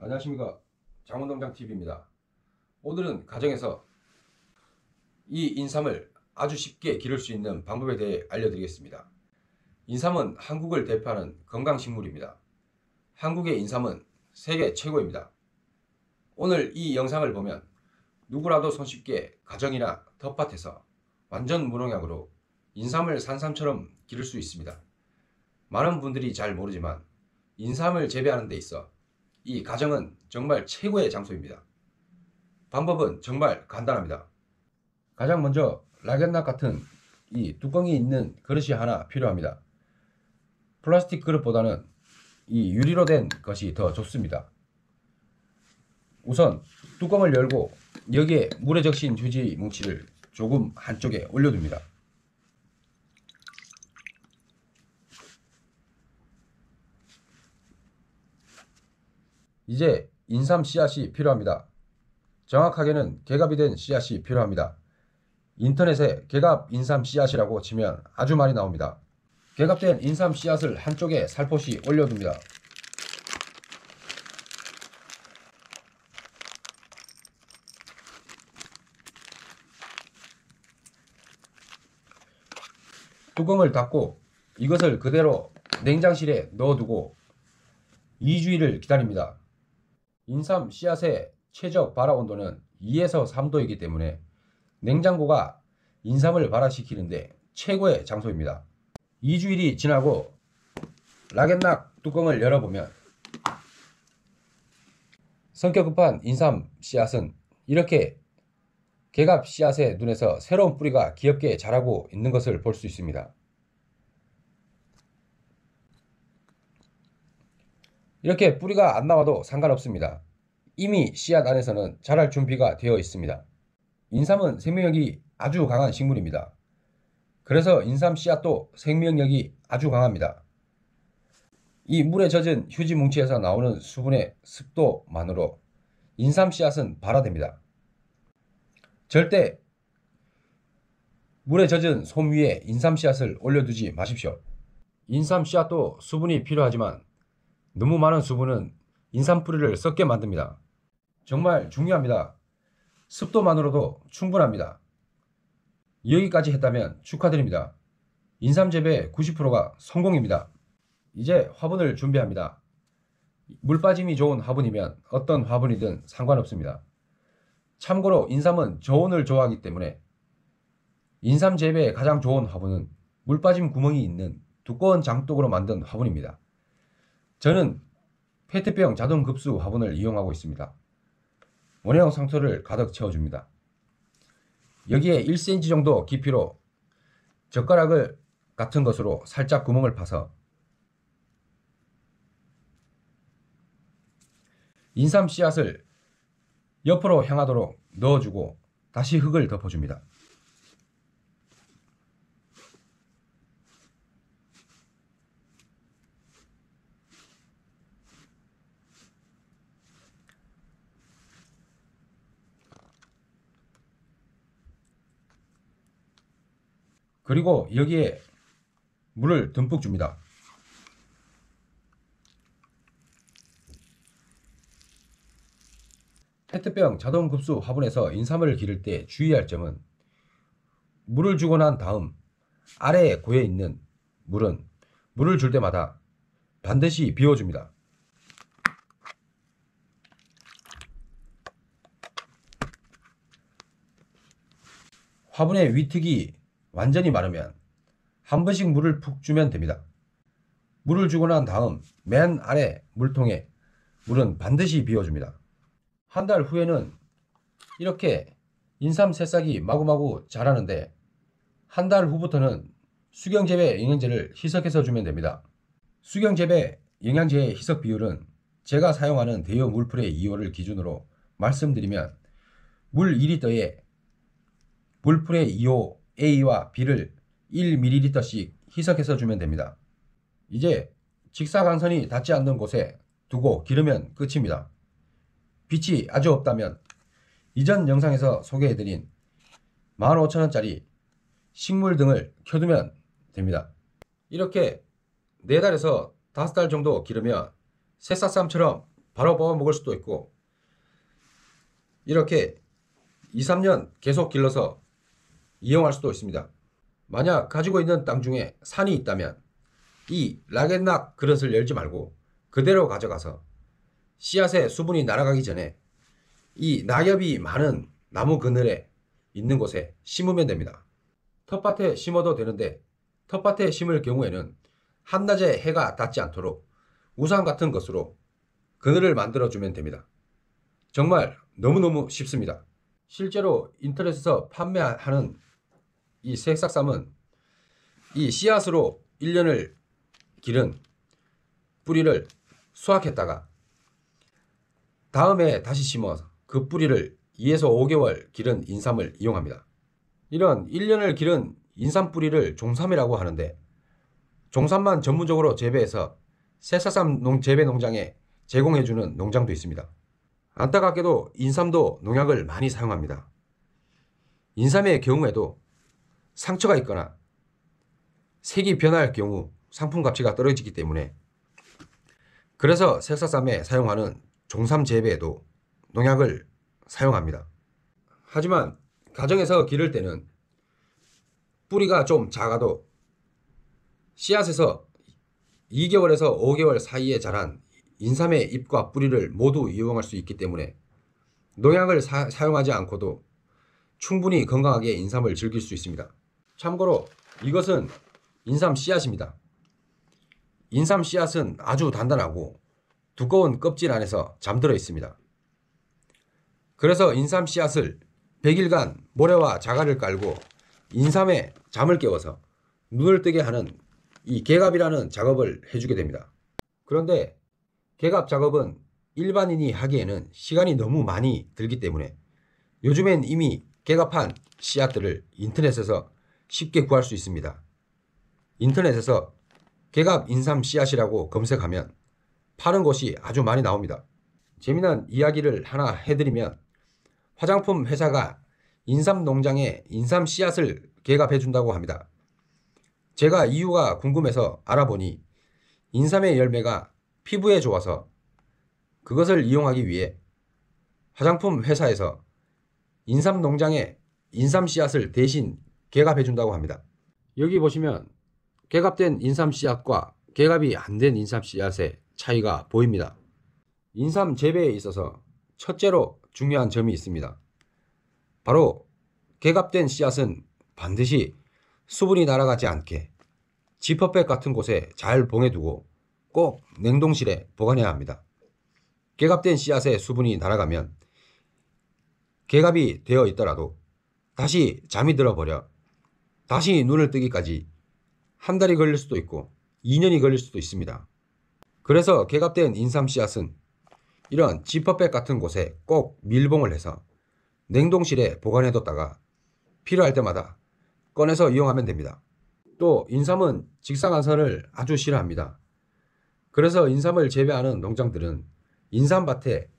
안녕하십니까, 장원동장TV입니다. 오늘은 가정에서 이 인삼을 아주 쉽게 기를 수 있는 방법에 대해 알려드리겠습니다. 인삼은 한국을 대표하는 건강식물입니다. 한국의 인삼은 세계 최고입니다. 오늘 이 영상을 보면 누구라도 손쉽게 가정이나 텃밭에서 완전 무농약으로 인삼을 산삼처럼 기를 수 있습니다. 많은 분들이 잘 모르지만 인삼을 재배하는 데 있어 이 가정은 정말 최고의 장소입니다. 방법은 정말 간단합니다. 가장 먼저 락앤락 같은 이 뚜껑이 있는 그릇이 하나 필요합니다. 플라스틱 그릇보다는 이 유리로 된 것이 더 좋습니다. 우선 뚜껑을 열고 여기에 물에 적신 휴지 뭉치를 조금 한쪽에 올려둡니다. 이제 인삼 씨앗이 필요합니다. 정확하게는 개갑이 된 씨앗이 필요합니다. 인터넷에 개갑 인삼 씨앗이라고 치면 아주 많이 나옵니다. 개갑된 인삼 씨앗을 한쪽에 살포시 올려둡니다. 뚜껑을 닫고 이것을 그대로 냉장실에 넣어두고 2주일을 기다립니다. 인삼 씨앗의 최적 발화 온도는 2에서 3도이기 때문에 냉장고가 인삼을 발화시키는데 최고의 장소입니다. 2주일이 지나고 락앤락 뚜껑을 열어보면 성격 급한 인삼 씨앗은 이렇게 개갑 씨앗의 눈에서 새로운 뿌리가 귀엽게 자라고 있는 것을 볼 수 있습니다. 이렇게 뿌리가 안 나와도 상관없습니다. 이미 씨앗 안에서는 자랄 준비가 되어 있습니다. 인삼은 생명력이 아주 강한 식물입니다. 그래서 인삼 씨앗도 생명력이 아주 강합니다. 이 물에 젖은 휴지 뭉치에서 나오는 수분의 습도만으로 인삼 씨앗은 발화됩니다. 절대 물에 젖은 솜 위에 인삼 씨앗을 올려두지 마십시오. 인삼 씨앗도 수분이 필요하지만 너무 많은 수분은 인삼 뿌리를 썩게 만듭니다. 정말 중요합니다. 습도만으로도 충분합니다. 여기까지 했다면 축하드립니다. 인삼 재배 90%가 성공입니다. 이제 화분을 준비합니다. 물 빠짐이 좋은 화분이면 어떤 화분이든 상관없습니다. 참고로 인삼은 저온을 좋아하기 때문에 인삼 재배에 가장 좋은 화분은 물 빠짐 구멍이 있는 두꺼운 장독으로 만든 화분입니다. 저는 페트병 자동급수 화분을 이용하고 있습니다. 원형 상토를 가득 채워줍니다. 여기에 1cm 정도 깊이로 젓가락을 같은 것으로 살짝 구멍을 파서 인삼 씨앗을 옆으로 향하도록 넣어주고 다시 흙을 덮어줍니다. 그리고 여기에 물을 듬뿍 줍니다. 페트병 자동급수 화분에서 인삼을 기를 때 주의할 점은 물을 주고 난 다음 아래에 고여 있는 물은 물을 줄 때마다 반드시 비워줍니다. 화분의 위특이 완전히 마르면 한 번씩 물을 푹 주면 됩니다. 물을 주고 난 다음 맨 아래 물통에 물은 반드시 비워줍니다. 한 달 후에는 이렇게 인삼 새싹이 마구마구 자라는데 한 달 후부터는 수경재배 영양제를 희석해서 주면 됩니다. 수경재배 영양제의 희석 비율은 제가 사용하는 대여 물풀의 2호를 기준으로 말씀드리면 물 2리터에 물풀의 2호 A와 B를 1ml씩 희석해서 주면 됩니다. 이제 직사광선이 닿지 않는 곳에 두고 기르면 끝입니다. 빛이 아주 없다면 이전 영상에서 소개해드린 15,000원짜리 식물 등을 켜두면 됩니다. 이렇게 4달에서 5달 정도 기르면 새싹쌈처럼 바로 뽑아 먹을 수도 있고 이렇게 2, 3년 계속 길러서 이용할 수도 있습니다. 만약 가지고 있는 땅 중에 산이 있다면 이 락앤락 그릇을 열지 말고 그대로 가져가서 씨앗의 수분이 날아가기 전에 이 낙엽이 많은 나무 그늘에 있는 곳에 심으면 됩니다. 텃밭에 심어도 되는데 텃밭에 심을 경우에는 한낮에 해가 닿지 않도록 우산 같은 것으로 그늘을 만들어주면 됩니다. 정말 너무너무 쉽습니다. 실제로 인터넷에서 판매하는 이 새싹삼은 이 씨앗으로 1년을 기른 뿌리를 수확했다가 다음에 다시 심어 그 뿌리를 2에서 5개월 기른 인삼을 이용합니다. 이런 1년을 기른 인삼 뿌리를 종삼이라고 하는데 종삼만 전문적으로 재배해서 새싹삼 재배 농장에 제공해주는 농장도 있습니다. 안타깝게도 인삼도 농약을 많이 사용합니다. 인삼의 경우에도 상처가 있거나 색이 변할 경우 상품 가치가 떨어지기 때문에 그래서 새싹삼에 사용하는 종삼 재배에도 농약을 사용합니다. 하지만 가정에서 기를 때는 뿌리가 좀 작아도 씨앗에서 2개월에서 5개월 사이에 자란 인삼의 잎과 뿌리를 모두 이용할 수 있기 때문에 농약을 사용하지 않고도 충분히 건강하게 인삼을 즐길 수 있습니다. 참고로 이것은 인삼 씨앗입니다. 인삼 씨앗은 아주 단단하고 두꺼운 껍질 안에서 잠들어 있습니다. 그래서 인삼 씨앗을 100일간 모래와 자갈을 깔고 인삼에 잠을 깨워서 눈을 뜨게 하는 이 개갑이라는 작업을 해주게 됩니다. 그런데 개갑 작업은 일반인이 하기에는 시간이 너무 많이 들기 때문에 요즘엔 이미 개갑한 씨앗들을 인터넷에서 쉽게 구할 수 있습니다. 인터넷에서 개갑 인삼 씨앗이라고 검색하면 파는 곳이 아주 많이 나옵니다. 재미난 이야기를 하나 해드리면 화장품 회사가 인삼 농장에 인삼 씨앗을 개갑해 준다고 합니다. 제가 이유가 궁금해서 알아보니 인삼의 열매가 피부에 좋아서 그것을 이용하기 위해 화장품 회사에서 인삼 농장에 인삼 씨앗을 대신 개갑해 준다고 합니다. 여기 보시면 개갑된 인삼 씨앗과 개갑이 안 된 인삼 씨앗의 차이가 보입니다. 인삼 재배에 있어서 첫째로 중요한 점이 있습니다. 바로 개갑된 씨앗은 반드시 수분이 날아가지 않게 지퍼백 같은 곳에 잘 봉해두고 꼭 냉동실에 보관해야 합니다. 개갑된 씨앗의 수분이 날아가면 개갑이 되어 있더라도 다시 잠이 들어버려 다시 눈을 뜨기까지 한 달이 걸릴 수도 있고 2년이 걸릴 수도 있습니다. 그래서 개갑된 인삼 씨앗은 이런 지퍼백 같은 곳에 꼭 밀봉을 해서 냉동실에 보관해뒀다가 필요할 때마다 꺼내서 이용하면 됩니다. 또 인삼은 직사광선을 아주 싫어합니다. 그래서 인삼을 재배하는 농장들은 인삼밭에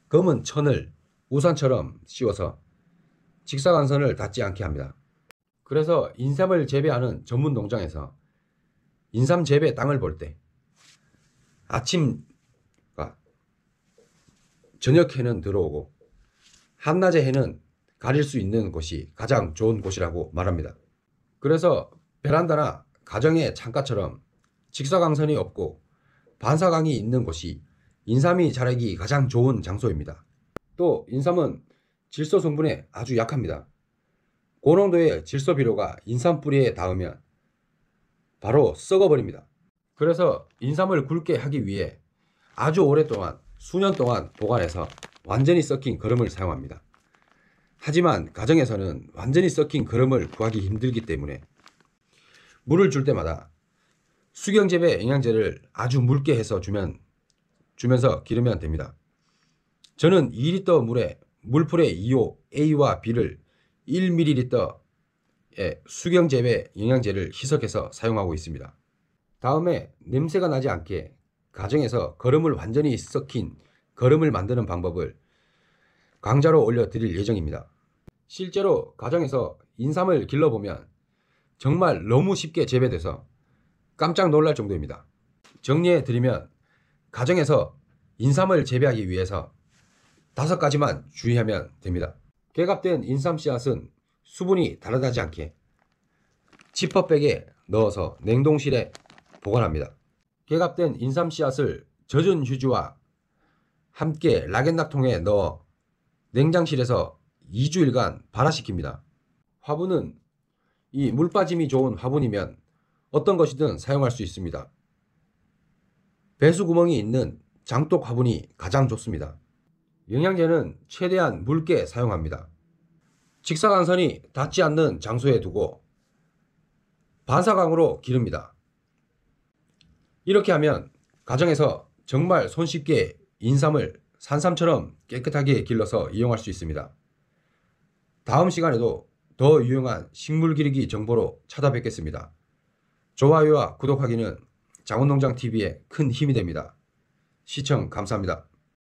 검은 천을 우산처럼 씌워서 직사광선을 닿지 않게 합니다. 그래서 인삼을 재배하는 전문 농장에서 인삼 재배 땅을 볼 때 아침과 저녁 해는 들어오고 한낮의 해는 가릴 수 있는 곳이 가장 좋은 곳이라고 말합니다. 그래서 베란다나 가정의 창가처럼 직사광선이 없고 반사광이 있는 곳이 인삼이 자라기 가장 좋은 장소입니다. 또 인삼은 질소 성분에 아주 약합니다. 고농도의 질소 비료가 인삼 뿌리에 닿으면 바로 썩어버립니다. 그래서 인삼을 굵게 하기 위해 아주 오랫동안 수년 동안 보관해서 완전히 썩힌 거름을 사용합니다. 하지만 가정에서는 완전히 썩힌 거름을 구하기 힘들기 때문에 물을 줄 때마다 수경재배 영양제를 아주 묽게 해서 주면서 기르면 됩니다. 저는 2리터 물에 물풀의 2호 A와 B를 1ml의 수경재배 영양제를 희석해서 사용하고 있습니다. 다음에 냄새가 나지 않게 가정에서 거름을 완전히 썩힌 거름을 만드는 방법을 강좌로 올려드릴 예정입니다. 실제로 가정에서 인삼을 길러보면 정말 너무 쉽게 재배돼서 깜짝 놀랄 정도입니다. 정리해드리면 가정에서 인삼을 재배하기 위해서 5가지만 주의하면 됩니다. 개갑된 인삼 씨앗은 수분이 달아나지 않게 지퍼백에 넣어서 냉동실에 보관합니다. 개갑된 인삼 씨앗을 젖은 휴지와 함께 락앤락통에 넣어 냉장실에서 2주일간 발화시킵니다. 화분은 이 물 빠짐이 좋은 화분이면 어떤 것이든 사용할 수 있습니다. 배수구멍이 있는 장독 화분이 가장 좋습니다. 영양제는 최대한 묽게 사용합니다. 직사광선이 닿지 않는 장소에 두고 반사광으로 기릅니다. 이렇게 하면 가정에서 정말 손쉽게 인삼을 산삼처럼 깨끗하게 길러서 이용할 수 있습니다. 다음 시간에도 더 유용한 식물 기르기 정보로 찾아뵙겠습니다. 좋아요와 구독하기는 장원농장TV에 큰 힘이 됩니다. 시청 감사합니다.